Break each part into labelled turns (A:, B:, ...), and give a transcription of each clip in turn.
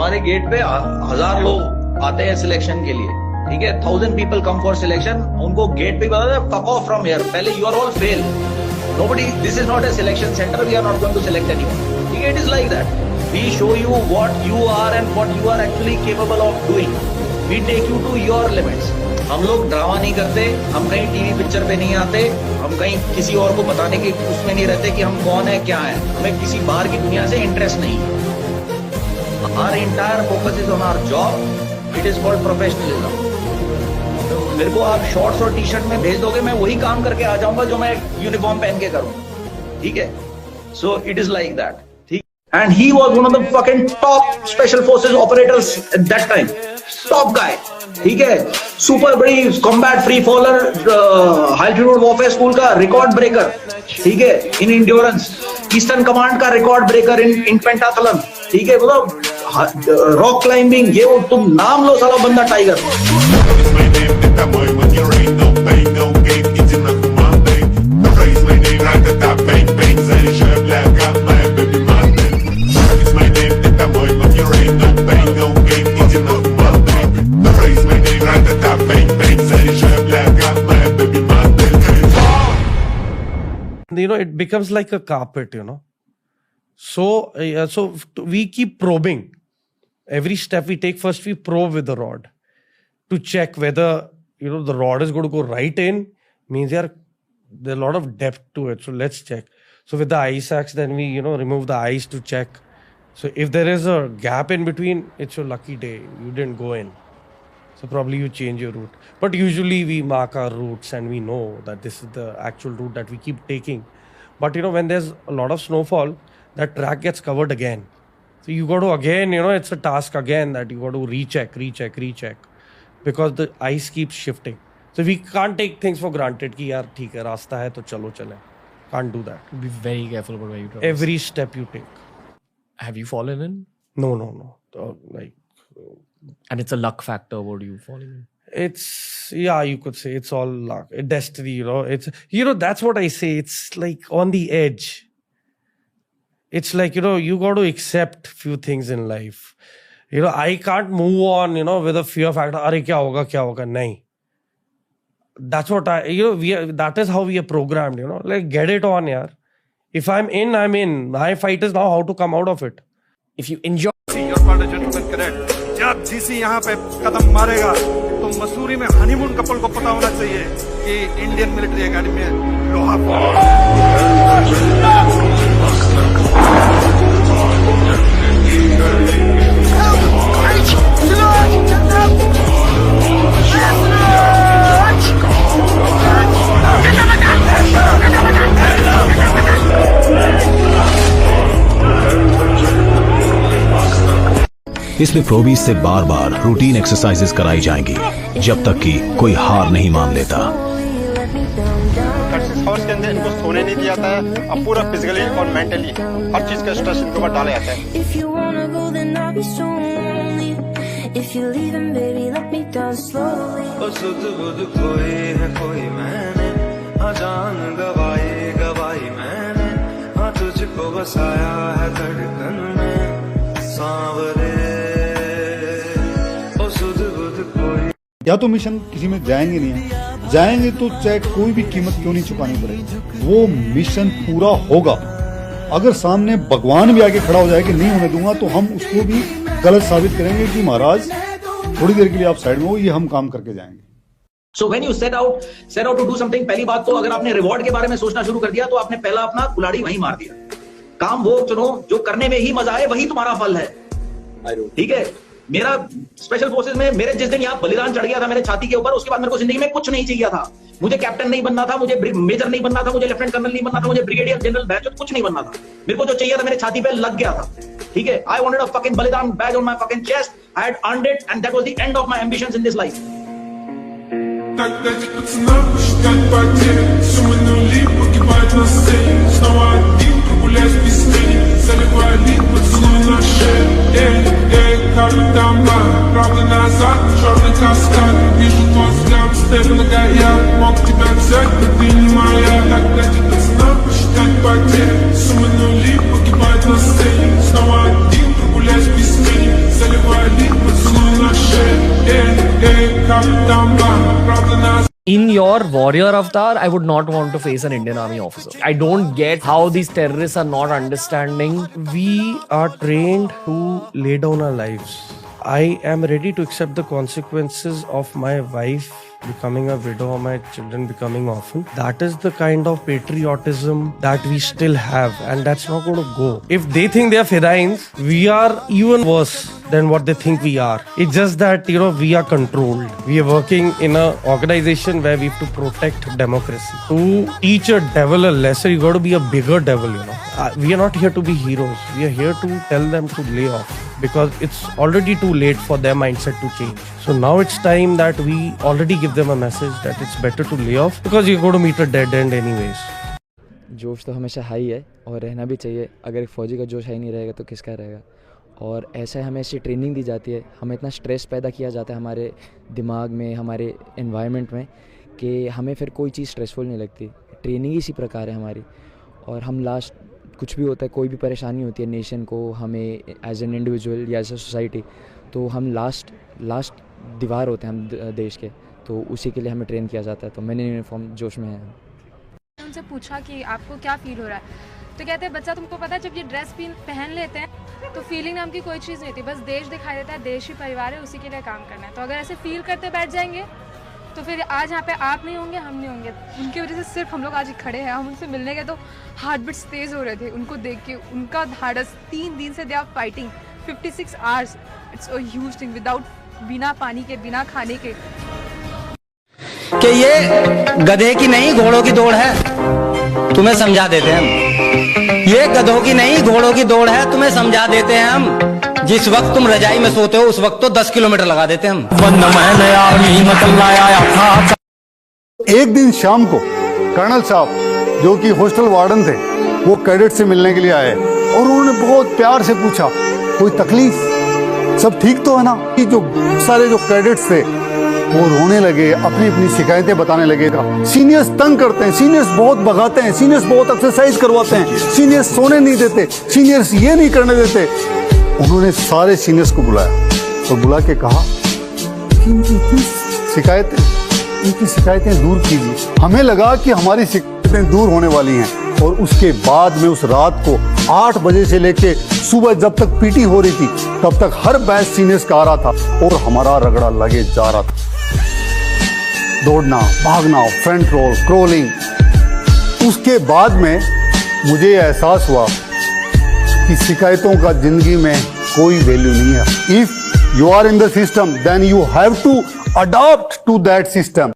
A: हमारे गेट पे 1000 लोग आते हैं सिलेक्शन के लिए, ठीक है, 1000 पीपल कम फॉर सिलेक्शन। उनको गेट पे बता फक ऑफ फ्रॉम हियर, पहले you are all fail, nobody, this is not a selection centre, we are not going to select anyone, ठीक है, it is like that. We show you what you are and what you are actually capable of doing, we take you to your limits. हम लोग drama नहीं करते, हम कहीं TV picture पे नहीं आते, हम कहीं किसी और को बताने के उसमें नहीं रहते कि हम कौन है क्या है, हमें किसी बाहर की दुनिया से इंटरेस्ट नहीं है। Our entire focus is on our job. It is called professionalism. मेरे को आप शॉर्ट्स और टी शर्ट में भेज दोगे, मैं वही काम करके आ जाऊंगा जो मैं यूनिफॉर्म पहन के करूं, ठीक है। So it is like that, ठीक। And he was one of the fucking top special forces operators at that time, top guy, ठीक है, सुपर बड़ी combat free faller, high altitude warfare school का रिकॉर्ड ब्रेकर, ठीक है, in endurance, eastern command का record breaker in pentathlon, ठीक है, मतलब रॉक क्लाइंबिंग, ये वो तुम नाम लो साला बंदा tiger.
B: You know, it becomes like a carpet, you know. So we keep probing. Every step we take, first we probe with the rod to check whether, you know, the rod is going to go right in, means there's a lot of depth to it. So let's check. So with the ice axe, then we, you know, remove the ice to check. So if there is a gap in between, it's your lucky day. You didn't go in. So probably you change your route. But usually we mark our routes and we know that this is the actual route that we keep taking. But, you know, when there's a lot of snowfall, that track gets covered again. So you got to again, you know, it's a task again that you got to recheck. Because the ice keeps shifting. So we can't take things for granted कि यार ठीक है रास्ता है तो चलो चलें. Can't do that.
C: Be very careful about where you travel.
B: Every step you take.
C: Have you fallen in?
B: No.
C: And it's a luck factor. What do you falling in?
B: It's, yeah, you could say it's all luck, destiny, you know. It's, you know, that's what I say. It's like on the edge. It's like, you know, you got to accept few things in life. You know, I can't move on, you know, with a fear factor. Arey kya hoga? Nahi. That's what that is how we are programmed, you know. Like, get it on, yaar. If I'm in, I'm in. My fight is now how to come out of it.
C: If you enjoy.
D: जब GC यहाँ पे कदम मारेगा तो मसूरी में honeymoon couple को पता होना चाहिए कि इंडियन मिलिट्री एकेडमी में लोहा
E: इसमें प्रोबीज से बार बार रूटीन एक्सरसाइजेस कराई जाएंगी जब तक कि कोई हार नहीं मान लेता।
F: हाउस के अंदर इनको सोने नहीं दिया जाता है, अब पूरा फिजिकली और मेंटली हर चीज का स्ट्रेस इनके ऊपर डाला जाता है। कोई मैंने जान गवाई मैंने, तुझको बसाया है धड़कन में सांवरे।
G: या तो मिशन किसी में जाएंगे नहीं, जाएंगे तो चाहे कोई भी कीमत क्यों नहीं चुकानी पड़ेगी, वो मिशन पूरा होगा। अगर सामने भगवान भी आके खड़ा हो जाए कि नहीं होने दूंगा, तो हम उसको भी गलत साबित करेंगे कि महाराज थोड़ी देर के लिए आप साइड में हो, ये हम काम करके जाएंगे।
A: So when you set out to do something, पहली बात तो अगर आपने रिवॉर्ड के बारे में सोचना शुरू कर दिया तो आपने पहला अपना कुल्हाड़ी वहीं मार दिया। काम वो चुनो जो करने में ही मजा आए, वही तुम्हारा फल है, ठीक है। मेरा स्पेशल फोर्सेस में मेरे जिस दिन यहाँ बलिदान चढ़ गया था मेरे छाती के ऊपर, उसके बाद मेरे को जिंदगी में कुछ नहीं चाहिए था। मुझे कैप्टन नहीं बनना था, मुझे मेजर नहीं बनना था, मुझे लेफ्टिनेंट कर्नल नहीं बनना था, मुझे ब्रिगेडियर जनरल बैच कुछ नहीं बनना था। मेरे को जो चाहिए था मेरे छाती पे लग गया था, ठीक है। आई वांटेड अ फकिंग बलिदान badge on my fucking chest, I had earned it and that was the end of my ambitions in this life.
H: Правда назад, черный каскад. Вижу твой взгляд, степ многояд. Мог тебя взять, но ты не моя. Тогда тебе цена посчитать потери. Суммы нули погибают на сцене. Снова один, прогуляюсь без смены. problem now.
C: In your warrior avatar, I would not want to face an Indian Army officer. I don't get how these terrorists are not understanding.
B: We are trained to lay down our lives. I am ready to accept the consequences of my wife becoming a widow or my children becoming orphan. That is the kind of patriotism that we still have, and that's not going to go. If they think they are Fidains, we are even worse than what they think we are. It's just that, you know, we are controlled. We are working in an organization where we have to protect democracy. To teach a devil a lesson, you got to be a bigger devil, you know. We are not here to be heroes. We are here to tell them to lay off, because it's already too late for their mindset to change. So now it's time that we already give them a message that it's better to lay off, because you're going to meet a dead end anyways.
I: जोश तो हमेशा high है और रहना भी चाहिए. अगर एक फ़ौजी का जोश हाई नहीं रहेगा तो किसका रहेगा. और ऐसा हमें ऐसी ट्रेनिंग दी जाती है, हमें इतना स्ट्रेस पैदा किया जाता है हमारे दिमाग में, हमारे एनवायरनमेंट में, कि हमें फिर कोई चीज़ स्ट्रेसफुल नहीं लगती. ट्रेनिंग इसी प्रकार है हमारी. और हम लास्ट कुछ भी होता है, कोई भी परेशानी होती है नेशन को, हमें एज एन इंडिविजुअल या एज ए सोसाइटी, तो हम लास्ट दीवार होते हैं हम देश के. तो उसी के लिए हमें ट्रेन किया जाता है. तो मैंने यूनिफॉर्म जोश में है.
J: उनसे पूछा कि आपको क्या फील हो रहा है, तो कहते हैं बच्चा तुमको पता है जब ये ड्रेस पहन लेते हैं तो फीलिंग नाम की कोई चीज़ नहीं होती, बस देश दिखाई देता है, देश ही परिवार है, उसी के लिए काम करना है. तो अगर ऐसे फील करते बैठ जाएंगे तो फिर आज यहाँ पे आप नहीं होंगे, हम नहीं होंगे. उनकी वजह से सिर्फ हम लोग आज खड़े हैं. हम उनसे मिलने गए तो हार्ट बीट्स तेज़ हो रहे थे उनको देख के. उनका धाड़स 3 दिन से they are fighting 56 hours. It's a huge thing, without, बिना पानी के, बिना खाने के.
K: कि ये गधे की नहीं घोड़ों की दौड़ है, तुम्हें समझा देते हैं हम. ये गधों की नहीं घोड़ों की दौड़ है, तुम्हें समझा देते हैं हम. जिस वक्त तुम रजाई में सोते हो उस वक्त तो 10 किलोमीटर लगा देते हम.
G: एक दिन शाम को कर्नल साहब जो कि हॉस्टल वार्डन थे, वो कैडेट से मिलने के लिए आए और उन्होंने बहुत प्यार से पूछा कोई तकलीफ, सब ठीक तो है ना. कि जो सारे जो कैडेट्स थे वो रोने लगे, अपनी अपनी शिकायतें बताने लगे. सीनियर्स तंग करते हैं, सीनियर्स बहुत भगाते हैं, सीनियर्स बहुत एक्सरसाइज करवाते हैं, सीनियर्स सोने नहीं देते, सीनियर्स ये नहीं करने देते. उन्होंने सारे सीनियर्स को बुलाया और बुला के कहा कि इनकी शिकायतें दूर कीजिए. हमें लगा कि हमारी शिकायतें दूर होने वाली हैं. और उसके बाद में उस रात को 8 बजे से लेके सुबह जब तक पीटी हो रही थी तब तक हर बैच सीनियर्स का आ रहा था और हमारा रगड़ा लगे जा रहा था. दौड़ना, भागना, फ्रंट रोल, क्रोलिंग. उसके बाद में मुझे एहसास हुआ कि शिकायतों का जिंदगी में कोई वैल्यू नहीं है. If you are in the system then you have to adopt to that system.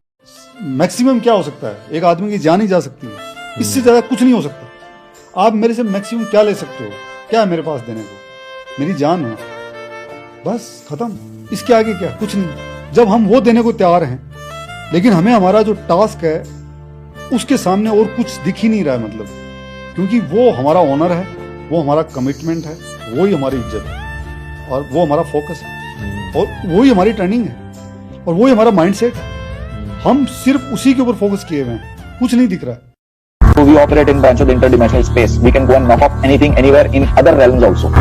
G: Maximum क्या हो सकता है? एक आदमी की जान ही जा सकती है, इससे ज्यादा कुछ नहीं हो सकता. आप मेरे से मैक्सिमम क्या ले सकते हो? क्या है मेरे पास देने को? मेरी जान है, बस खत्म. इसके आगे क्या? कुछ नहीं. जब हम वो देने को तैयार हैं, लेकिन हमें हमारा जो टास्क है उसके सामने और कुछ दिख ही नहीं रहा है, मतलब, क्योंकि वो हमारा ऑनर है, वो हमारा कमिटमेंट है, वो ही हमारी इज्जत है और वो हमारा फोकस है और वो ही हमारी ट्रेनिंग है और वो ही हमारा माइंडसेट है. हम सिर्फ उसी के ऊपर फोकस किए हुए हैं, कुछ नहीं दिख रहा है.
L: So we operate in terms of interdimensional space. We can go and knock off anything, anywhere in other realms also.